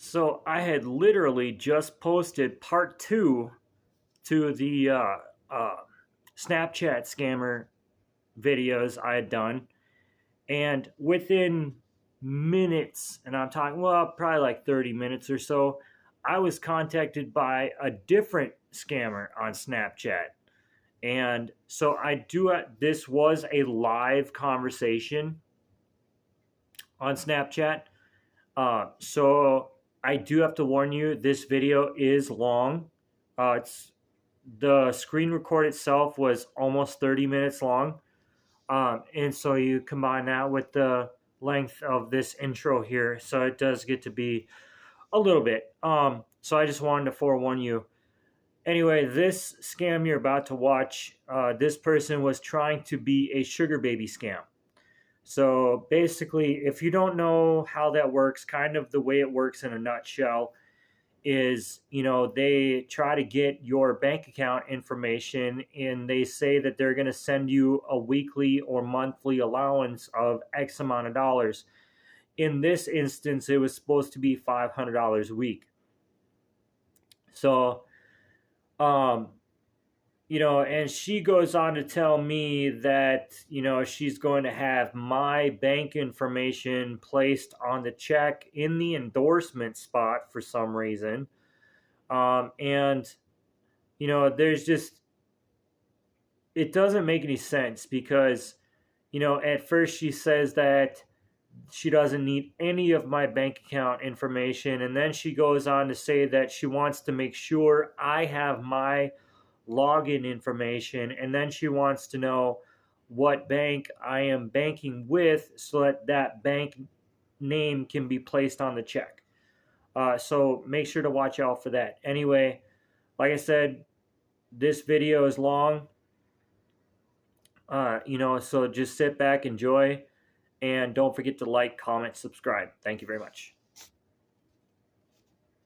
So I had literally just posted part two to the uh, Snapchat scammer videos I had done, and within minutes, and I'm talking, well, probably like 30 minutes or so, I was contacted by a different scammer on Snapchat. And so this was a live conversation on Snapchat. So I do have to warn you, this video is long. It's the screen record itself was almost 30 minutes long. And so you combine that with the length of this intro here, so it does get to be a little bit. So I just wanted to forewarn you. Anyway, this scam you're about to watch, this person was trying to be a sugar baby scam. So basically, if you don't know how that works, kind of the way it works in a nutshell is, they try to get your bank account information and they say that they're going to send you a weekly or monthly allowance of X amount of dollars. In this instance, it was supposed to be $500 a week. So, um, and she goes on to tell me that, she's going to have my bank information placed on the check in the endorsement spot for some reason. And, there's just, it doesn't make any sense because, at first she says that she doesn't need any of my bank account information. And then she goes on to say that she wants to make sure I have my login information, and then she wants to know what bank I am banking with so that that bank name can be placed on the check. So make sure to watch out for that. Anyway, like I said, this video is long. So just sit back, enjoy, and don't forget to like, comment, subscribe. Thank you very much.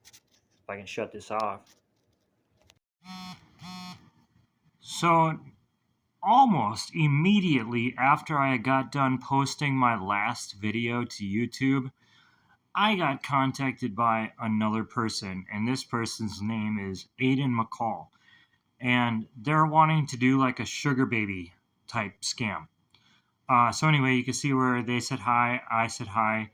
If I can shut this off. So almost immediately after I got done posting my last video to YouTube, I got contacted by another person, and this person's name is Aiden McCall. And they're wanting to do like a sugar baby type scam. So anyway, you can see where they said hi, I said hi.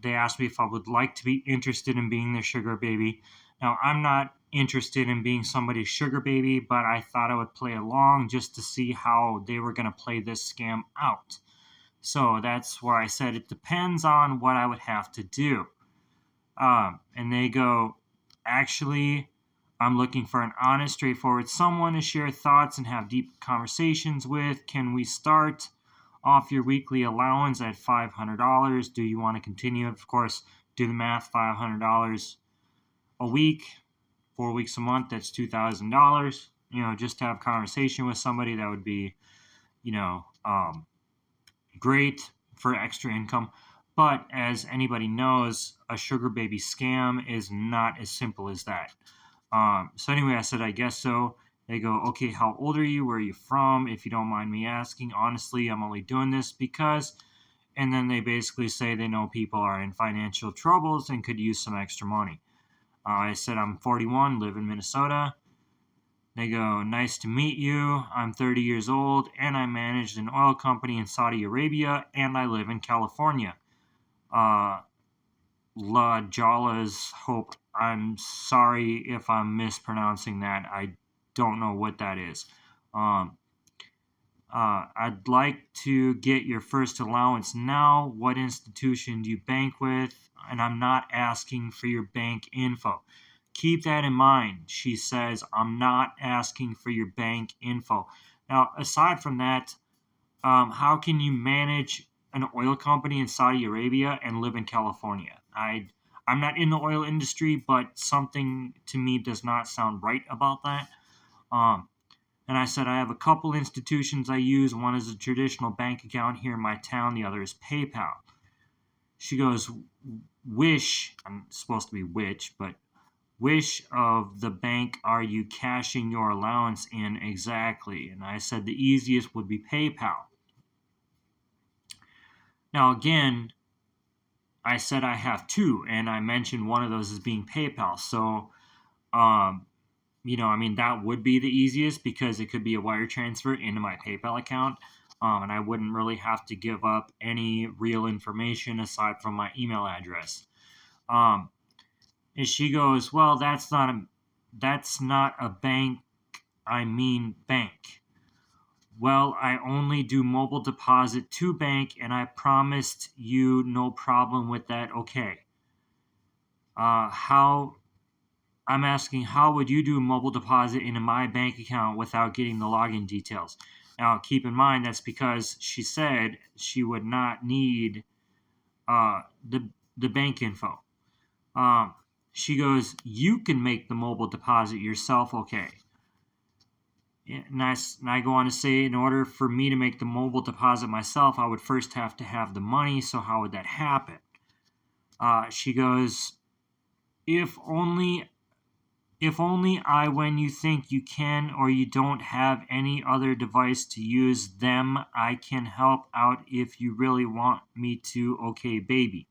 They asked me if I would like to be interested in being their sugar baby. Now, I'm not interested in being somebody's sugar baby, but I thought I would play along just to see how they were going to play this scam out. So that's where I said it depends on what I would have to do. And they go, actually, I'm looking for an honest, straightforward someone to share thoughts and have deep conversations with. Can we start off your weekly allowance at $500? Do you want to continue? Of course, do the math, $500 a week, 4 weeks a month, that's $2,000. Just to have a conversation with somebody, that would be, great for extra income. But as anybody knows, a sugar baby scam is not as simple as that. So anyway, I said, I guess so. They go, okay, how old are you? Where are you from? If you don't mind me asking. Honestly, I'm only doing this because, and then they basically say they know people are in financial troubles and could use some extra money. I said, I'm 41, live in Minnesota. They go, nice to meet you. I'm 30 years old, and I managed an oil company in Saudi Arabia, and I live in California. La Jala's Hope. I'm sorry if I'm mispronouncing that. I don't know what that is. I'd like to get your first allowance now. What institution do you bank with? And I'm not asking for your bank info. Keep that in mind. She says, I'm not asking for your bank info. Now, aside from that, how can you manage an oil company in Saudi Arabia and live in California? I'm not in the oil industry, but something to me does not sound right about that. And I said, I have a couple institutions I use. One is a traditional bank account here in my town. The other is PayPal. She goes, which, I'm supposed to be which, but which of the bank are you cashing your allowance in exactly? And I said the easiest would be PayPal. Now, again, I said I have two, and I mentioned one of those as being PayPal. So, that would be the easiest because it could be a wire transfer into my PayPal account. And I wouldn't really have to give up any real information aside from my email address. And she goes, well, that's not a bank. I mean bank. Well, I only do mobile deposit to bank, and I promised you no problem with that. Okay. How I'm asking, how would you do a mobile deposit into my bank account without getting the login details? Now, keep in mind that's because she said she would not need the bank info. She goes, you can make the mobile deposit yourself. Okay. And I go on to say, in order for me to make the mobile deposit myself, I would first have to have the money. So how would that happen? She goes, if only I, when you think you can or you don't have any other device to use them, I can help out if you really want me to. Okay, baby.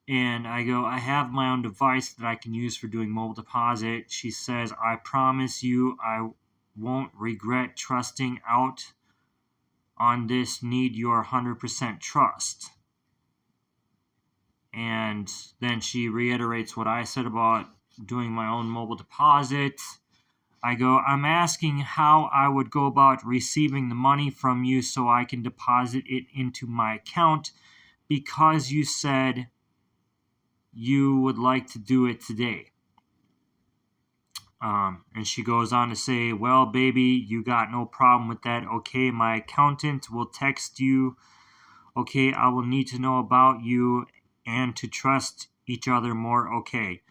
And I go, I have my own device that I can use for doing mobile deposit. She says, I promise you I won't regret trusting out on this. Need your 100% trust. And then she reiterates what I said about doing my own mobile deposit. I go, I'm asking how I would go about receiving the money from you so I can deposit it into my account because you said you would like to do it today. And she goes on to say, well, baby, you got no problem with that. Okay, my accountant will text you. Okay, I will need to know about you and to trust each other more. Okay.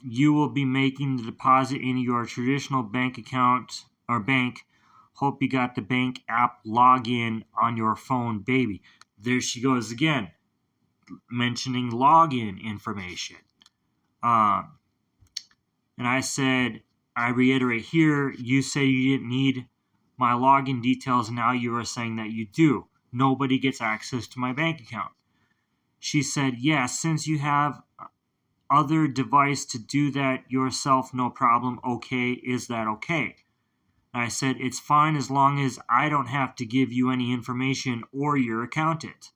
You will be making the deposit into your traditional bank account or bank. Hope you got the bank app login on your phone, baby. There she goes again, mentioning login information. And I said, I reiterate here, you say you didn't need my login details. Now you are saying that you do. Nobody gets access to my bank account. She said, yes, since you have other device to do that yourself, no problem. Okay, is that okay? I said, it's fine as long as I don't have to give you any information or your accountant.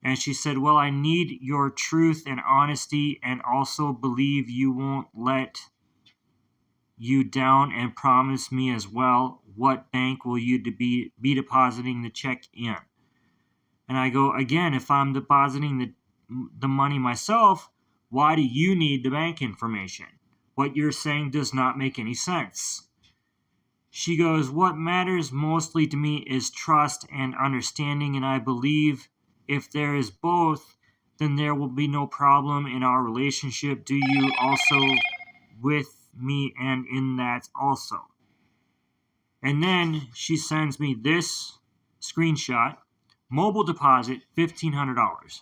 And she said, well, I need your truth and honesty and also believe you won't let you down and promise me as well. What bank will you be depositing the check in? And I go, again, if I'm depositing the money myself, why do you need the bank information? What you're saying does not make any sense. She goes, what matters mostly to me is trust and understanding, and I believe if there is both, then there will be no problem in our relationship. Do you also with me and in that also? And then she sends me this screenshot. Mobile deposit, $1,500.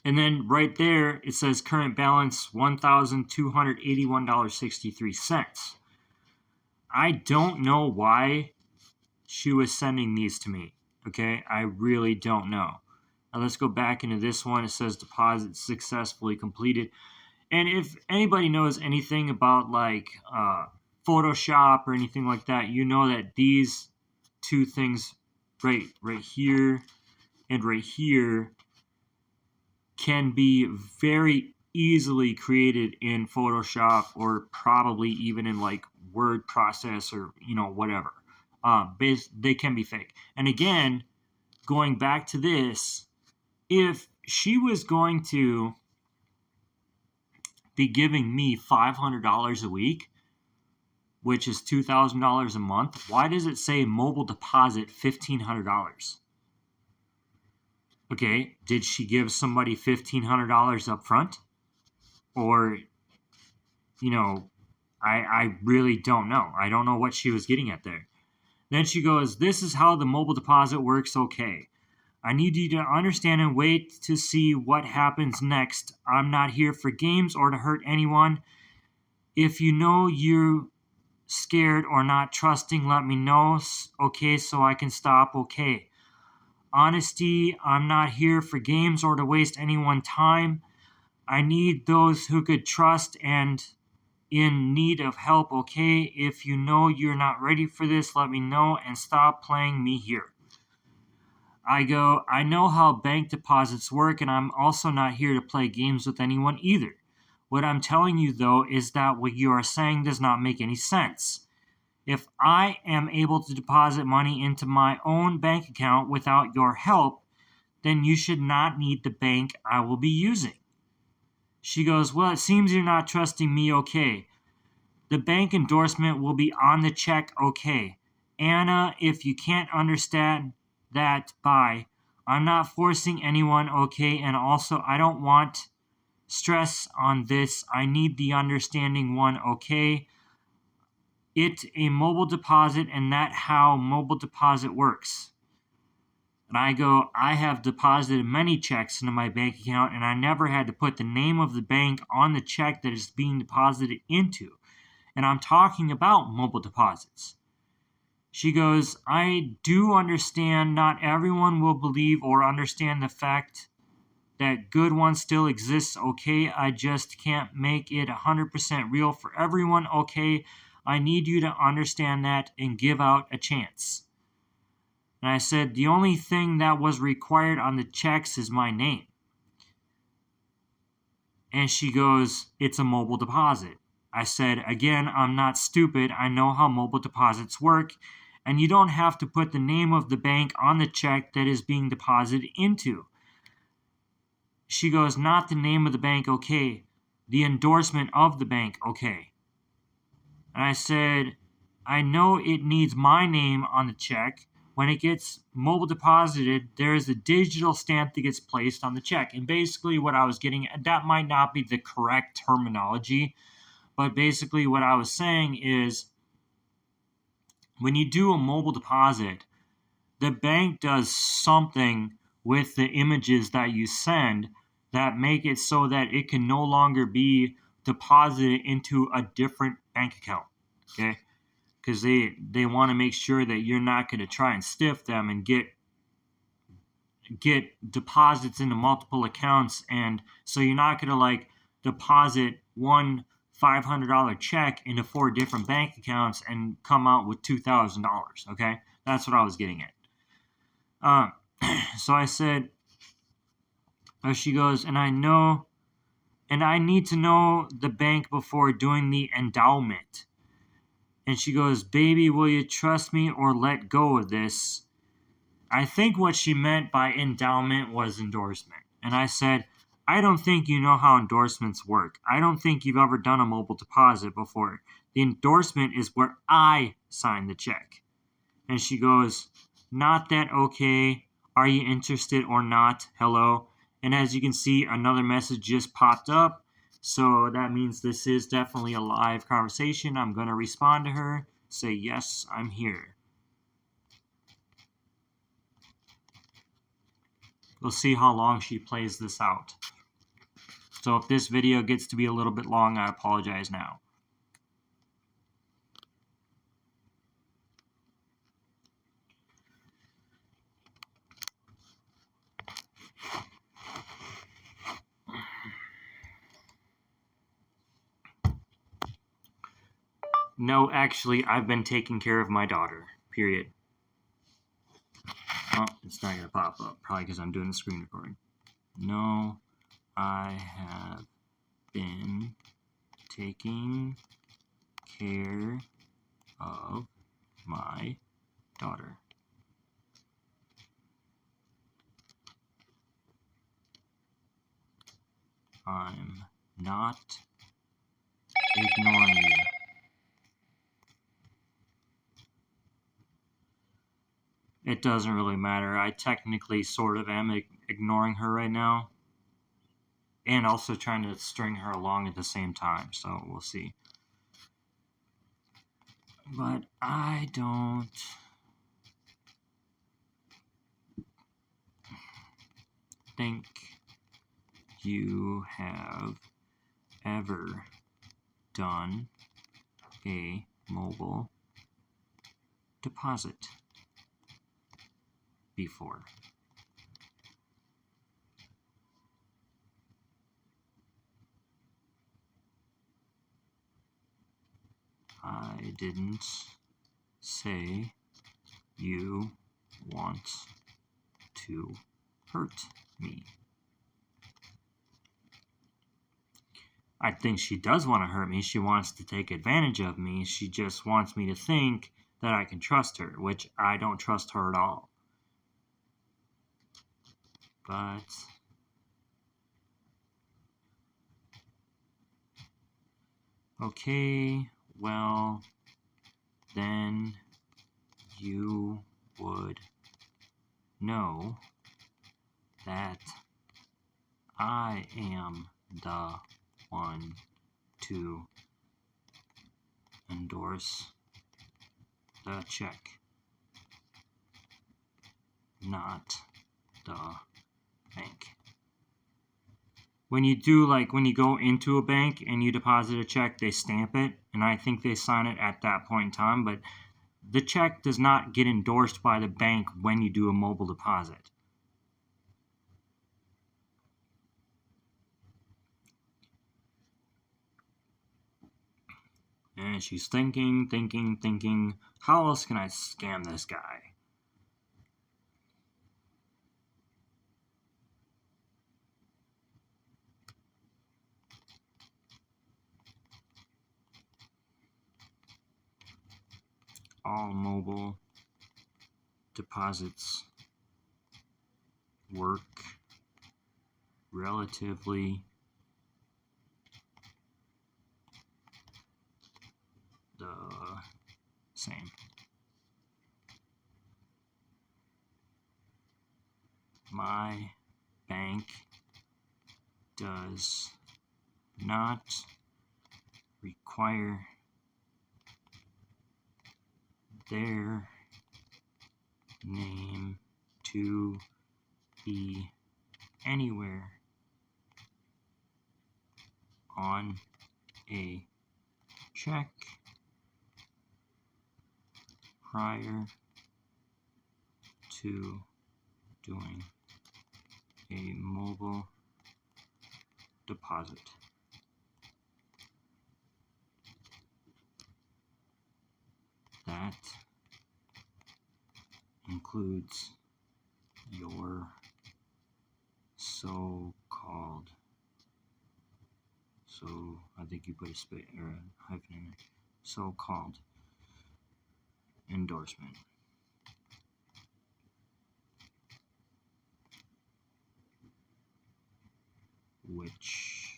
And then right there, it says current balance, $1,281.63. I don't know why she was sending these to me. Okay, I really don't know. Now let's go back into this one. It says deposit successfully completed. And if anybody knows anything about like Photoshop or anything like that, you know that these two things right here and right here can be very easily created in Photoshop or probably even in like word process or whatever. They can be fake. And again, going back to this, if she was going to be giving me $500 a week, which is $2,000 a month, why does it say mobile deposit $1,500? Okay, did she give somebody $1,500 up front? Or, I really don't know. I don't know what she was getting at there. Then she goes, this is how the mobile deposit works. Okay. I need you to understand and wait to see what happens next. I'm not here for games or to hurt anyone. If you know you're scared or not trusting, let me know. Okay, so I can stop. Okay. honesty. I'm not here for games or to waste anyone's time. I need those who could trust and in need of help, okay? If you know you're not ready for this, let me know and stop playing me here. I go, I know how bank deposits work, and I'm also not here to play games with anyone either. What I'm telling you, though, is that what you are saying does not make any sense. If I am able to deposit money into my own bank account without your help, then you should not need the bank I will be using. She goes, well, it seems you're not trusting me, okay. The bank endorsement will be on the check, okay. Anna, if you can't understand that, bye. I'm not forcing anyone, okay, and also I don't want stress on this. I need the understanding one, okay. It's a mobile deposit, and that's how mobile deposit works. And I go, I have deposited many checks into my bank account, and I never had to put the name of the bank on the check that is being deposited into. And I'm talking about mobile deposits. She goes, I do understand not everyone will believe or understand the fact that good one still exists, okay? I just can't make it 100% real for everyone, okay? I need you to understand that and give out a chance. And I said, the only thing that was required on the checks is my name. And she goes, it's a mobile deposit. I said, again, I'm not stupid. I know how mobile deposits work. And you don't have to put the name of the bank on the check that is being deposited into. She goes, not the name of the bank, okay. The endorsement of the bank, okay. And I said, I know it needs my name on the check. When it gets mobile deposited, there is a digital stamp that gets placed on the check. And basically what I was getting at, that might not be the correct terminology, but basically what I was saying is when you do a mobile deposit, the bank does something with the images that you send that make it so that it can no longer be deposited into a different bank account, okay? Because they want to make sure that you're not going to try and stiff them and get deposits into multiple accounts, and so you're not going to like deposit one $500 check into 4 different bank accounts and come out with $2,000, okay? That's what I was getting at. So I said, she goes, and I need to know the bank before doing the endowment. And she goes, baby, will you trust me or let go of this? I think what she meant by endowment was endorsement. And I said, I don't think you know how endorsements work. I don't think you've ever done a mobile deposit before. The endorsement is where I sign the check. And she goes, not that okay. Are you interested or not? Hello. And as you can see, another message just popped up. So that means this is definitely a live conversation. I'm going to respond to her. Say, yes, I'm here. We'll see how long she plays this out. So if this video gets to be a little bit long, I apologize now. No, actually, I've been taking care of my daughter. Period. Oh, it's not going to pop up. Probably because I'm doing the screen recording. No, I have been taking care of my daughter. I'm not ignoring you. It doesn't really matter. I technically sort of am ignoring her right now. And also trying to string her along at the same time. So we'll see. But I don't think you have ever done a mobile deposit before. I didn't say you want to hurt me. I think she does want to hurt me. She wants to take advantage of me. She just wants me to think that I can trust her, which I don't trust her at all. But okay, well, then you would know that I am the one to endorse the check, not the bank. When you do, like when you go into a bank and you deposit a check, they stamp it, and I think they sign it at that point in time, but the check does not get endorsed by the bank when you do a mobile deposit. And she's thinking, how else can I scam this guy? All mobile deposits work relatively the same. My bank does not require their name to be anywhere on a check prior to doing a mobile deposit. That includes your so-called, so I think you put a space or a hyphen in it, so-called endorsement. Which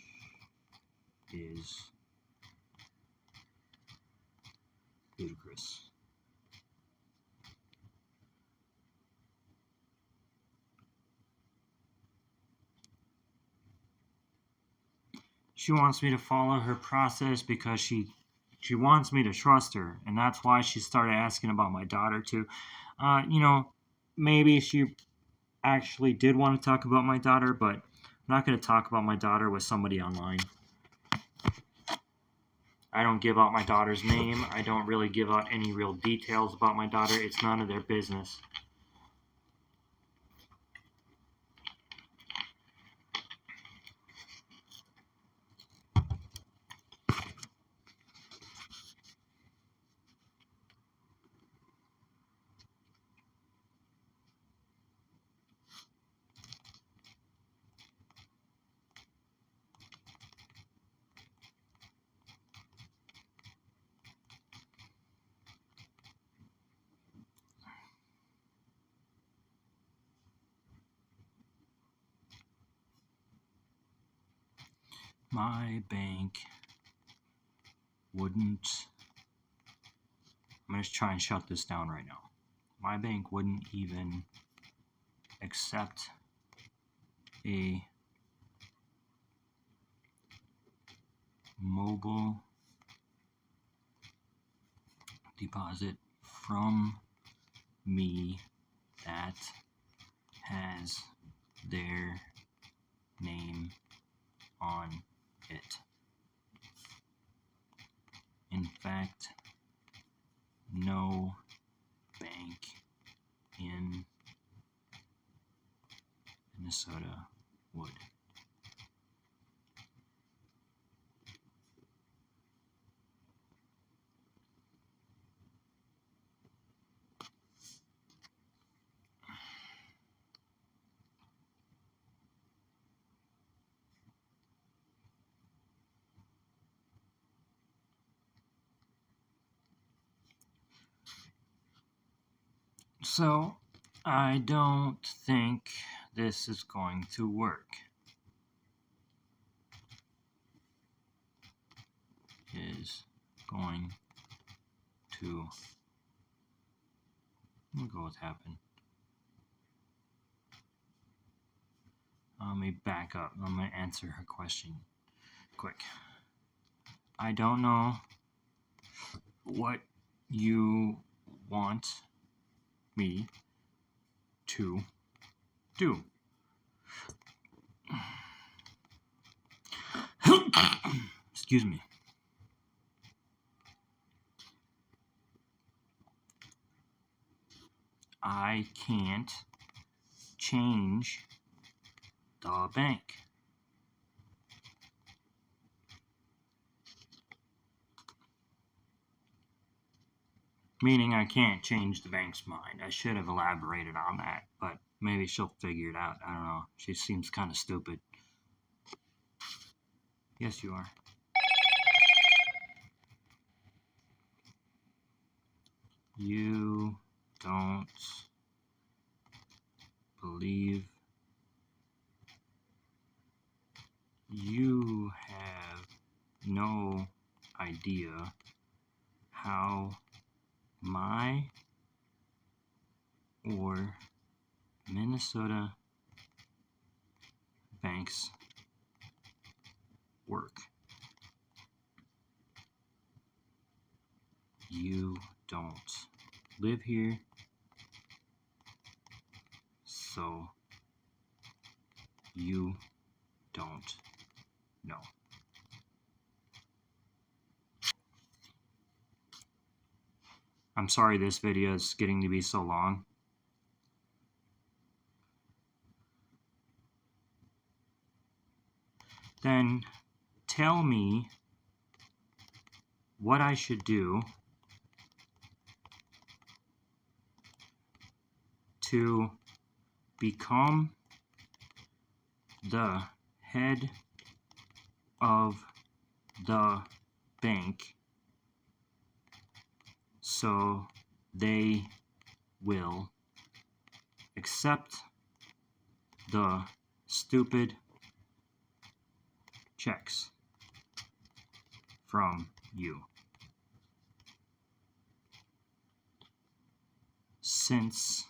is ludicrous. She wants me to follow her process because she wants me to trust her, and that's why she started asking about my daughter too. Maybe she actually did want to talk about my daughter, but I'm not going to talk about my daughter with somebody online. I don't give out my daughter's name. I don't really give out any real details about my daughter. It's none of their business. My bank wouldn't. I'm going to try and shut this down right now. My bank wouldn't even accept a mobile deposit from me that has their name on it. In fact, no bank in Minnesota would. So, I don't think this is going to work. Is going to, we'll go with happen. Let me back up. I'm going to answer her question quick. I don't know what you want me to do. Excuse me. I can't change the bank. Meaning I can't change the bank's mind. I should have elaborated on that, but maybe she'll figure it out. I don't know. She seems kind of stupid. Yes, you are. You don't believe you have no idea how my or Minnesota banks work. You don't live here, so you don't know. I'm sorry this video is getting to be so long. Then tell me what I should do to become the head of the bank so they will accept the stupid checks from you. Since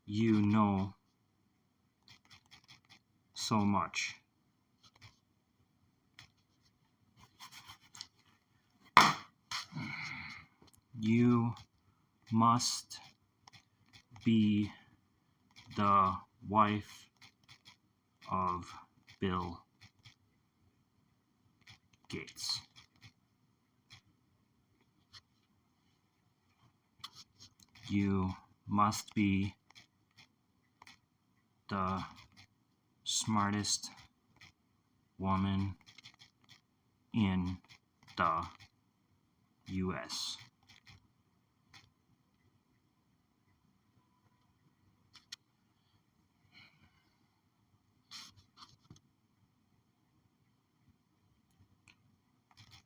you know so much. You must be the wife of Bill Gates. You must be the smartest woman in the U.S.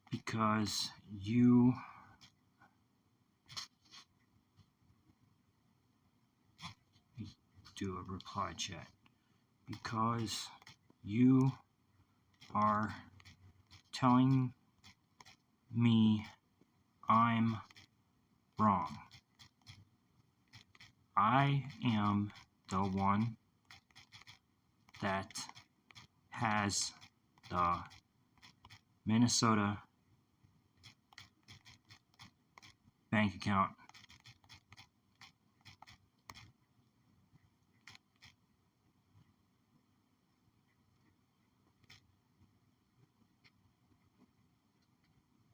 Because you do a reply chat. Because you are telling me I'm wrong. I am the one that has the Minnesota bank account.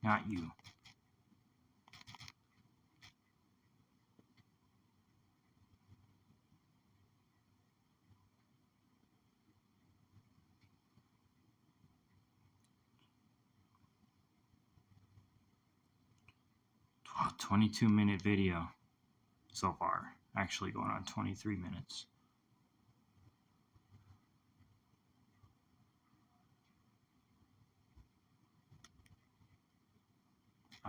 Not you. Oh, 22-minute video so far. Actually going on 23 minutes.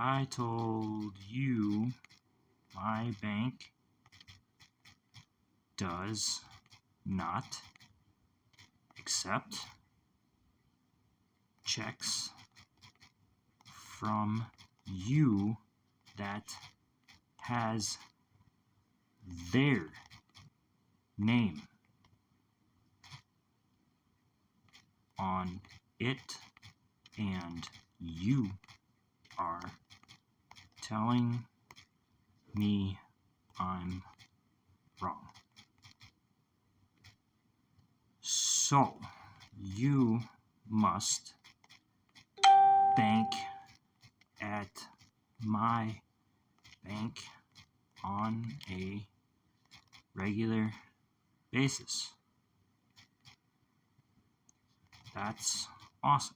I told you My bank does not accept checks from you that has their name on it, and you are telling me I'm wrong. So, you must bank at my bank on a regular basis. That's awesome.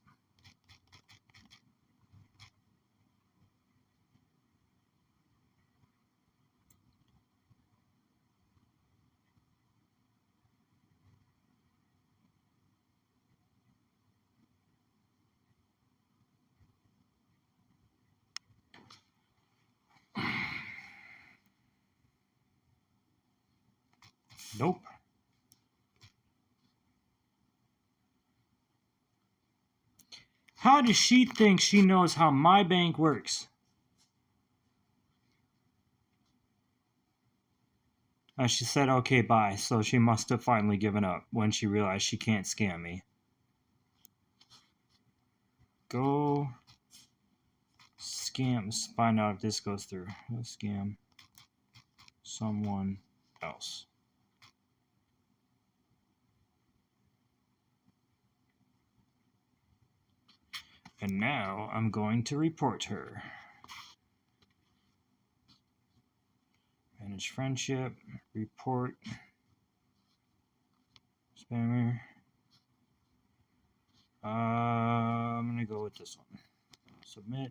Nope. How does she think she knows how my bank works? She said, okay, bye. So she must have finally given up when she realized she can't scam me. Go scams. Find out if this goes through. Go scam someone else. And now I'm going to report her. Manage friendship. Report. Spammer. I'm going to go with this one. Submit.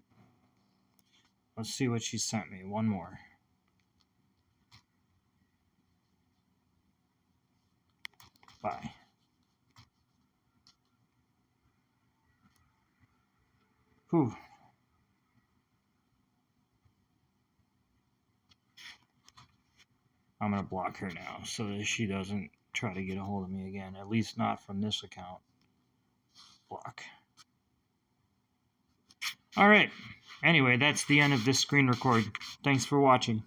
Let's see what she sent me. One more. Bye. Whew. I'm going to block her now so that she doesn't try to get a hold of me again. At least not from this account. Block. All right. Anyway, that's the end of this screen record. Thanks for watching.